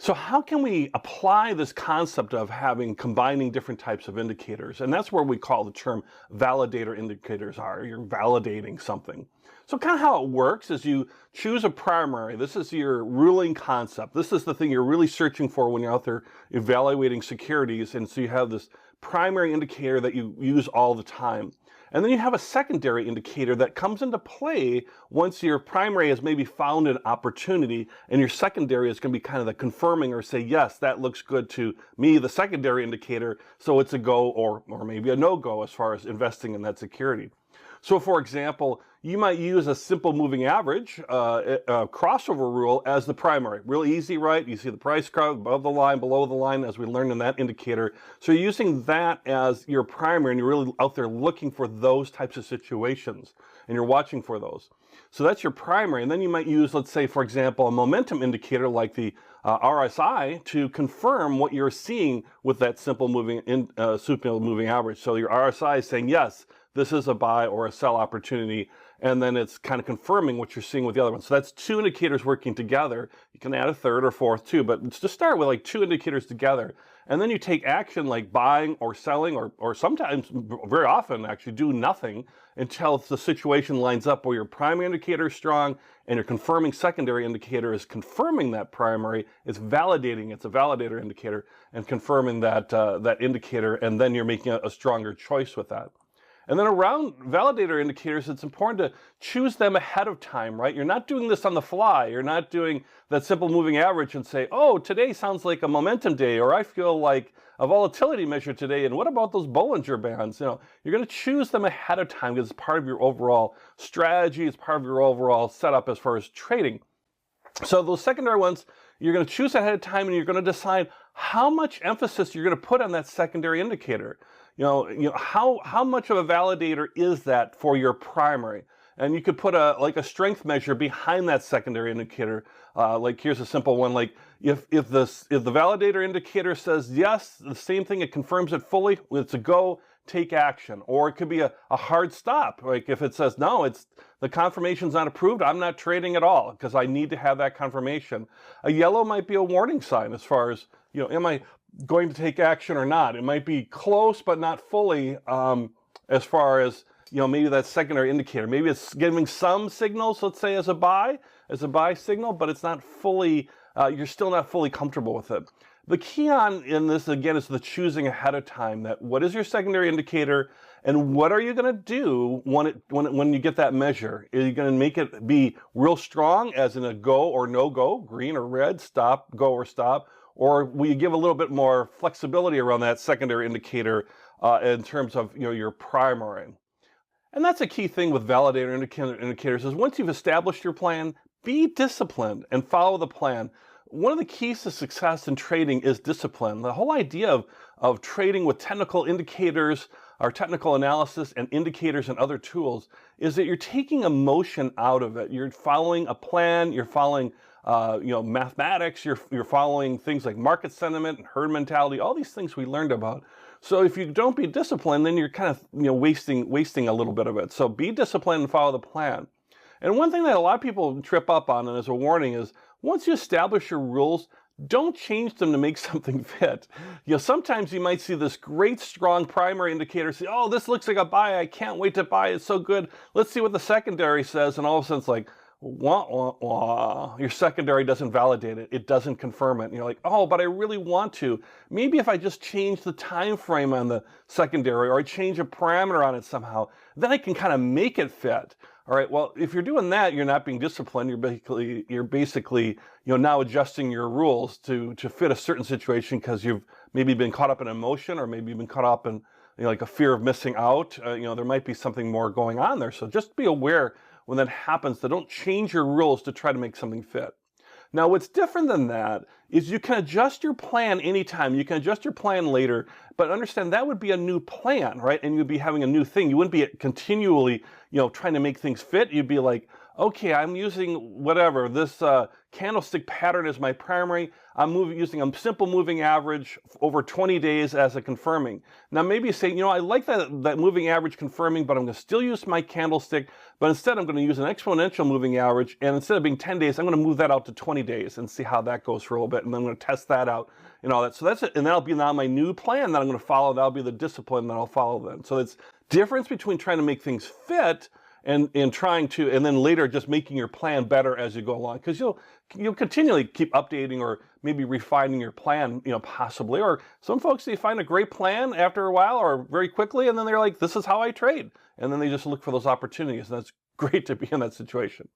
So how can we apply this concept of having combining different types of indicators? And that's where we call the term validator indicators are. You're validating something. So kind of how it works is you choose a primary. This is your ruling concept. This is the thing you're really searching for when you're out there evaluating securities. And so you have this primary indicator that you use all the time. And then you have a secondary indicator that comes into play once your primary has maybe found an opportunity, and your secondary is going to be kind of the confirming or say, yes, that looks good to me, the secondary indicator, so it's a go or maybe a no-go as far as investing in that security. So for example, you might use a simple moving average crossover rule as the primary. Real easy, right? You see the price curve above the line, below the line, as we learned in that indicator. So you're using that as your primary, and you're really out there looking for those types of situations, and you're watching for those. So that's your primary. And then you might use, let's say, for example, a momentum indicator like the RSI to confirm what you're seeing with that simple moving average. So your RSI is saying, yes, this is a buy or a sell opportunity, and then it's kind of confirming what you're seeing with the other one. So that's two indicators working together. You can add a third or fourth too, but just start with like two indicators together. And then you take action like buying or selling, or sometimes, very often actually, do nothing until the situation lines up where your primary indicator is strong and your confirming secondary indicator is confirming that primary. It's validating, it's a validator indicator, and confirming that, that indicator, and then you're making a stronger choice with that. And then around validator indicators, it's important to choose them ahead of time, right? You're not doing this on the fly. You're not doing that simple moving average and say, oh, today sounds like a momentum day, or I feel like a volatility measure today, and what about those Bollinger Bands? You know, you're going to choose them ahead of time because it's part of your overall strategy. It's part of your overall setup as far as trading. So those secondary ones, you're going to choose ahead of time, and you're going to decide how much emphasis you're going to put on that secondary indicator. You know, how much of a validator is that for your primary? And you could put a strength measure behind that secondary indicator. Like here's a simple one. Like if the validator indicator says yes, the same thing, it confirms it fully. It's a go. Take action. Or it could be a hard stop. Like if it says no, the confirmation's not approved, I'm not trading at all because I need to have that confirmation. A yellow might be a warning sign as far as, you know, am I going to take action or not? It might be close but not fully as far as, you know, maybe that secondary indicator. Maybe it's giving some signals, let's say as a buy signal, but it's not fully, you're still not fully comfortable with it. The key in this, again, is the choosing ahead of time, that what is your secondary indicator and what are you going to do when you get that measure? Are you going to make it be real strong as in a go or no go, green or red, stop, go or stop? Or will you give a little bit more flexibility around that secondary indicator in terms of, you know, your primary? And that's a key thing with validator indicators is once you've established your plan, be disciplined and follow the plan. One of the keys to success in trading is discipline. The whole idea of trading with technical indicators, or technical analysis and indicators and other tools is that you're taking emotion out of it. You're following a plan, you're following you know, mathematics, you're following things like market sentiment and herd mentality, all these things we learned about. So if you don't be disciplined, then you're kind of, you know, wasting a little bit of it. So be disciplined and follow the plan. And one thing that a lot of people trip up on, and as a warning, is once you establish your rules, don't change them to make something fit. You know, sometimes you might see this great strong primary indicator, say, oh, this looks like a buy, I can't wait to buy, it's so good. Let's see what the secondary says, and all of a sudden it's like, wah, wah, wah. Your secondary doesn't validate it. It doesn't confirm it. And you're like, oh, but I really want to. Maybe if I just change the time frame on the secondary, or I change a parameter on it somehow, then I can kind of make it fit. All right, well, if you're doing that, you're not being disciplined. You're basically, you know, now adjusting your rules to fit a certain situation because you've maybe been caught up in emotion, or maybe you've been caught up in, you know, like a fear of missing out. You know, there might be something more going on there. So just be aware when that happens, that don't change your rules to try to make something fit. Now, what's different than that is you can adjust your plan anytime. You can adjust your plan later, but understand that would be a new plan, right? And you'd be having a new thing. You wouldn't be continually, you know, trying to make things fit. You'd be like, okay, I'm using whatever, this candlestick pattern is my primary. Using a simple moving average over 20 days as a confirming. Now maybe you say, you know, I like that moving average confirming, but I'm going to still use my candlestick, but instead I'm going to use an exponential moving average, and instead of being 10 days, I'm going to move that out to 20 days and see how that goes for a little bit, and then I'm going to test that out and all that. So that's it, and that'll be now my new plan that I'm going to follow. That'll be the discipline that I'll follow then. So it's difference between trying to make things fit and trying to, and then later just making your plan better as you go along, because you'll continually keep updating or maybe refining your plan, you know, possibly. Or some folks, they find a great plan after a while or very quickly, and then they're like, this is how I trade, and then they just look for those opportunities, and that's great to be in that situation.